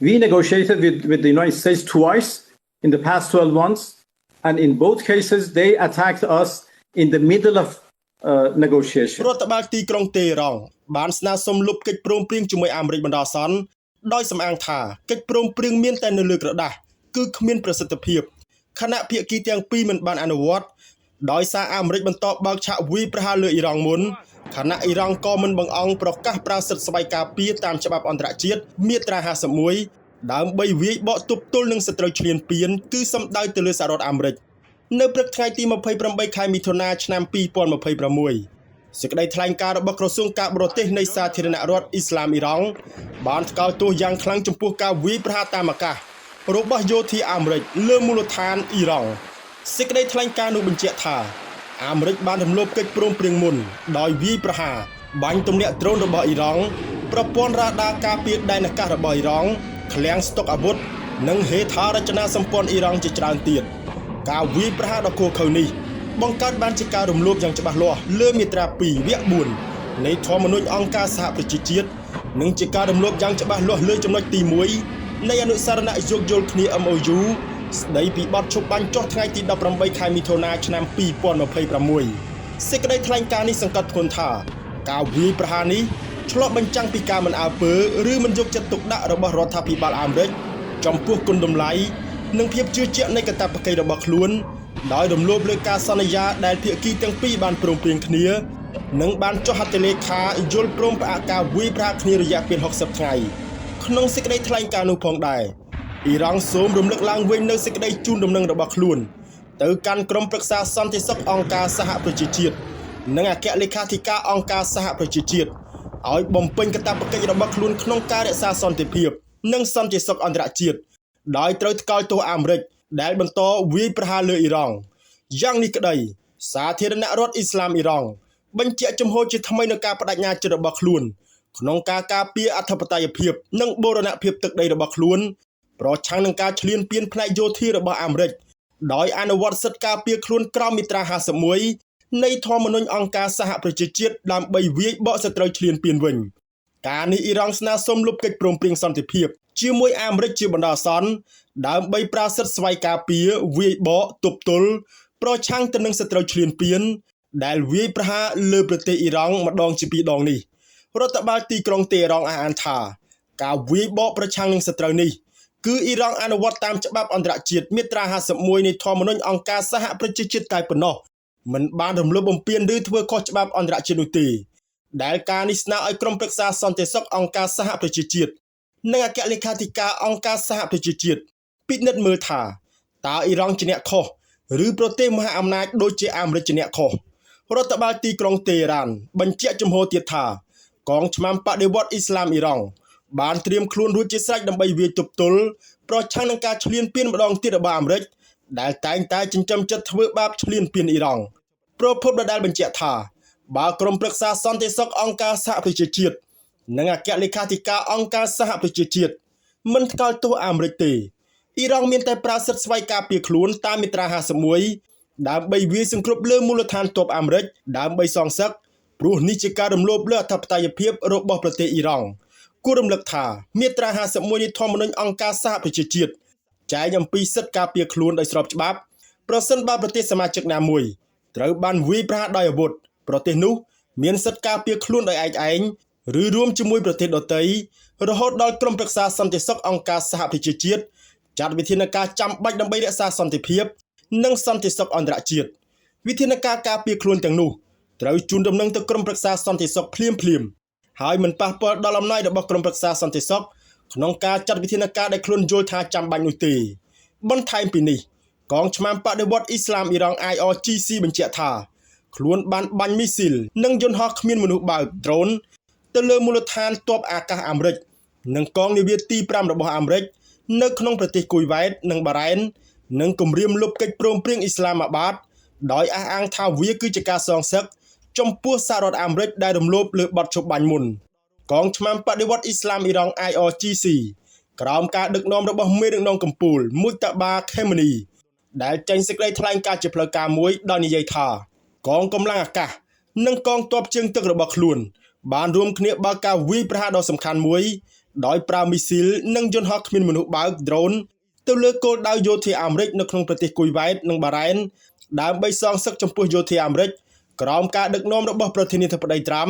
We negotiated with the United States twice in the past 12 months, and in both cases, they attacked us in the middle of negotiation. រដ្ឋបាលទីក្រុងតេរ៉ង់បានស្នើសុំលុបកិច្ចព្រមព្រៀងជាមួយអាមេរិកបណ្ដោះអាសន្នដោយសំអាងថាកិច្ចព្រមព្រៀងមានតែនៅលើក្រដាស់គឺគ្មានប្រសិទ្ធភាពខណៈភាគីទាំងពីរមិនបានអនុវត្តដោយសារអាមេរិកបន្តបើកឆាកវាយប្រហារលើអ៊ីរ៉ង់មុនខណៈអ៊ីរ៉ង់ក៏មិនបង្អង់ប្រកាសប្រើសិទ្ធិស្វ័យការពារតាមច្បាប់អន្តរជាតិមាត្រា51ដើម្បីវាយបកទប់ទល់នឹងសត្រូវឈ្លានពានគឺសំដៅទៅលើសហរដ្ឋអាមេរិកនៅព្រឹកថ្ងៃទី28ខែមិថុនាឆ្នាំ2026សេចក្តីថ្លែងការណ៍របស់ក្រសួងការបរទេសនៃសាធារណរដ្ឋអ៊ីស្លាមអ៊ីរ៉ង់បានថ្កោលទោសយ៉ាងខ្លាំងចំពោះការវាយប្រហារតាមអាកាសរបស់យោធាអាមេរិកលើមូលដ្ឋានអ៊ីរ៉ង់សេចក្តីថ្លែងការណ៍នោះបញ្ជាក់ថាអាមេរិកបានរំលោភកិច្ចព្រមព្រៀងមុនដោយវាយប្រហារបាញ់ទម្លាក់ដ្រូនរបស់អ៊ីរ៉ង់ប្រព័ន្ធរ៉ាដាការពារដែនអាកាសរបស់អ៊ីរ៉ង់ឃ្លាំងស្តុកអាវុធនិងហេដ្ឋារចនាសម្ព័ន្ធអ៊ីរ៉ង់ជាច្រើនទៀតការវាយប្រហារដ៏ឃោរឃៅនេះបង្កើតបានជាការរំលោភយ៉ាងច្បាស់លាស់លើមាត្រា2វគ្គ4នៃធម្មនុញ្ញអង្គការសហប្រជាជាតិនិងជាការរំលោភយ៉ាងច្បាស់លាស់លើចំណុចទី1នៃអនុសារណៈយោគយល់គ្នា MOU ស្ដីពីបទឈប់បាញ់ចុះថ្ងៃទី18ខែមិថុនាឆ្នាំ2026សេចក្តីថ្លែងការណ៍នេះសង្កត់ធ្ងន់ថាការវាយប្រហារនេះឆ្លុះបញ្ចាំងពីការមិនអើពើឬមិនយកចិត្តទុកដាក់របស់រដ្ឋាភិបាលអាមេរិកចំពោះគុណតម្លៃនិងភាពជឿជាក់នៃកាតព្វកិច្ចរបស់ខ្លួនដោយរំលោភលើការសន្យាដែលភាគីទាំងពីរបានព្រមព្រៀងគ្នានិងបានចុះហត្ថលេខាយល់ព្រមផ្អាកការវាយប្រហារគ្នារយៈពេល60ថ្ងៃក្នុងសេចក្តីថ្លែងការណ៍នោះផងដែរអ៊ីរ៉ង់សូមរំលឹកឡើងវិញនូវសេចក្តីជូនដំណឹងរបស់ខ្លួនទៅកាន់ក្រុមប្រឹក្សាសន្តិសុខអង្គការសហប្រជាជាតិនិងអគ្គលេខាធិការអង្គការសហប្រជាជាតិឲ្យបំពេញកាតព្វកិច្ចរបស់ខ្លួនក្នុងការរក្សាសន្តិភាពនិងសន្តិសុខអន្តរជាតិដោយត្រូវថ្កោលទោសអាមេរិកដែលបន្តវាយប្រហារលើអ៊ីរ៉ង់យ៉ាងនេះក្តីសាធារណរដ្ឋអ៊ីស្លាមអ៊ីរ៉ង់បញ្ជាក់ចំហជាថ្មីនៅការបដិញ្ញាចិត្តរបស់ខ្លួនក្នុងការការពារអធិបតេយ្យភាពនិងបូរណភាពទឹកដីរបស់ខ្លួនប្រឆាំងនឹងការឈ្លានពានផ្នែកយោធារបស់អាមេរិកដោយអនុវត្តសិទ្ធិការពារខ្លួនក្រោមមាត្រា51នៃធម្មនុញ្ញអង្គការសហប្រជាជាតិដើម្បីវាយបកសត្រូវឈ្លានពានវិញការនេះអ៊ីរ៉ង់ស្នើសុំលុបកិច្ចព្រមព្រៀងសន្តិភាពជាមួយអាមេរិកជាបណ្ដោះអាសន្នដើម្បីប្រើសិទ្ធិស្វ័យការពារវាយបកទប់ទល់ប្រឆាំងទៅនឹងសត្រូវឈ្លានពានដែលវាយប្រហារលើប្រទេសអ៊ីរ៉ង់ម្ដងជាពីរដងនេះរដ្ឋបាលទីក្រុងតេរ៉ង់អះអាងថាការវាយបកប្រឆាំងនឹងសត្រូវនេះគឺអ៊ីរ៉ង់អនុវត្តតាមច្បាប់អន្តរជាតិមាត្រា51នៃធម្មនុញ្ញអង្គការសហប្រជាជាតិតែប៉ុណ្ណោះមិនបានរំលោភបំពានឬធ្វើខុសច្បាប់អន្តរជាតិនោះទេដែលការនេះស្នើឲ្យក្រុមប្រឹក្សាសន្តិសុខអង្គការសហប្រជាជាតិនិងអគ្គលេខាធិការអង្គការសហប្រជាជាតិពិនិត្យមើលថាតើអ៊ីរ៉ង់ជាអ្នកខុសឬប្រទេសមហាអំណាចដូចជាអាមេរិកជាអ្នកខុសរដ្ឋបាលទីក្រុងតេរ៉ានបញ្ជាក់ជំហរទៀតថាកងឆ្មាំបដិវត្តអ៊ីស្លាមអ៊ីរ៉ង់បានត្រៀមខ្លួនរួចជាស្រេចដើម្បីវាយទប់ទល់ប្រឆាំងនឹងការឈ្លានពានម្ដងទៀតរបស់អាមេរិកដែលតែងតែចិញ្ចឹមចិត្តធ្វើបាបឈ្លានពានអ៊ីរ៉ង់ប្រពន្ធដដែលបញ្ជាក់ថាបើក្រុមប្រឹក្សាសន្តិសុខអង្គការសហប្រជាជាតិនិងអគ្គលេខាធិការអង្គការសហប្រជាជាតិមិនថ្កោលទោសអាមេរិកទេអ៊ីរ៉ង់មានតែប្រើសិទ្ធិស្វ័យការពារខ្លួនតាមមាត្រា51ដើម្បីវាយសង្គ្រប់លើមូលដ្ឋានទ័ពអាមេរិកដើម្បីសងសឹកព្រោះនេះជាការរំលោភលើអធិបតេយ្យភាពរបស់ប្រទេសអ៊ីរ៉ង់គួររំលឹកថាមាត្រា51នៃធម្មនុញ្ញអង្គការសហប្រជាជាតិចែងអំពីសិទ្ធិការពារខ្លួនដោយស្របច្បាប់ប្រសិនបើប្រទេសសមាជិកណាមួយត្រូវបានវាយប្រហារដោយអាវុធប្រទេសនោះមានសិទ្ធិការពារខ្លួនដោយឯកឯងឬរួមជាមួយប្រទេសដទៃរហូតដល់ក្រុមប្រឹក្សាសន្តិសុខអង្គការសហប្រជាជាតិចាត់វិធានការចាំបាច់ដើម្បីរក្សាសន្តិភាពនិងសន្តិសុខអន្តរជាតិវិធានការការពារខ្លួនទាំងនោះត្រូវជូនដំណឹងទៅក្រុមប្រឹក្សាសន្តិសុខភ្លាមហើយមិនប៉ះពាល់ដល់អំណាចរបស់ក្រុមប្រឹក្សាសន្តិសុខក្នុងការចាត់វិធានការដែលខ្លួនយល់ថាចាំបាច់នោះទេបន្ថែមពីនេះកងឆ្មាំបដិវត្តអ៊ីស្លាមអ៊ីរ៉ង់ IRGC បញ្ជាក់ថាខ្លួនបានបាញ់មីស៊ីលនិងយន្តហោះគ្មានមនុស្សបើក drone ទៅលើមូលដ្ឋានទ័ពអាកាសអាមេរិកនិងកងនាវាទី5របស់អាមេរិកនៅក្នុងប្រទេសគូវ៉ែតនិងបារ៉ែននិងគម្រាមលុបកិច្ចព្រមព្រៀងអ៊ីស្លាមាបាតដោយអះអាងថាវាគឺជាការសងសឹកចំពោះសហរដ្ឋអាមេរិកដែលរំលោភលើបទឈប់បាញ់មុនកងឆ្មាំបដិវត្តអ៊ីស្លាមអ៊ីរ៉ង់ IRGC ក្រោមការដឹកនាំរបស់មេដឹកនាំកំពូលមុយតាបាខេម៉ានីដែលចេញសេចក្តីថ្លែងការណ៍ជាផ្លូវការមួយដោយនិយាយថាកងកម្លាំងអាកាសនិងកងទ័ពជើងទឹករបស់ខ្លួនបានរួមគ្នាបើកការវាយប្រហារដ៏សំខាន់មួយ ដោយប្រើមីស៊ីលនិងយន្តហោះគ្មានមនុស្សបើក drone ទៅលើគោលដៅយោធាអាមេរិកនៅក្នុងប្រទេសគុយវ៉ែតនិងបារ៉ែនដើម្បីសងសឹកចំពោះយោធាអាមេរិកក្រោមការដឹកនាំរបស់ប្រធានាធិបតីត្រាំ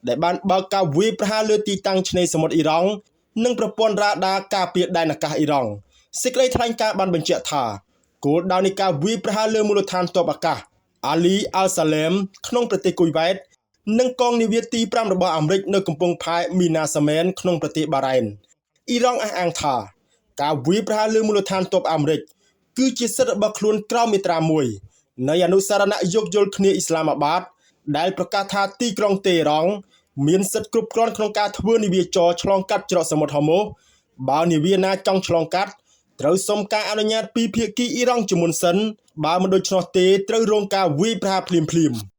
ដែលបានបើកការវាយប្រហារលើទីតាំងឆ្នេរសមុទ្រអ៊ីរ៉ង់និងប្រព័ន្ធរ៉ាដាការពារដែនអាកាសអ៊ីរ៉ង់សេចក្តីថ្លែងការណ៍បានបញ្ជាក់ថាគោលដៅនៃការវាយប្រហារលើមូលដ្ឋានទ័ពអាកាស Ali Al-Salem ក្នុងប្រទេសគុយវ៉ែតនិងកងនាវាទី5របស់អាមេរិកនៅកំពង់ផែ Mina Samen ក្នុងប្រទេសបារ៉ែនអ៊ីរ៉ង់អះអាងថាការវាយប្រហារលើមូលដ្ឋានទ័ពអាមេរិកគឺជាសិទ្ធិរបស់ខ្លួនក្រោមមាត្រា1នៃអនុសារណៈយោគយល់គ្នាអ៊ីស្លាមាបាតដែលប្រកាសថាទីក្រុងតេហ៍រ៉ង់មានសិទ្ធិគ្រប់គ្រាន់ក្នុងការធ្វើនាវាចរឆ្លងកាត់ច្រកសមុទ្រហូម៉ូសបើនាវាណាចង់ឆ្លងកាត់ត្រូវសុំការអនុញ្ញាតពីភាគីអ៊ីរ៉ង់ជាមុនសិនបើមិនដូច្នោះទេត្រូវរងការវាយប្រហារភ្លាមៗ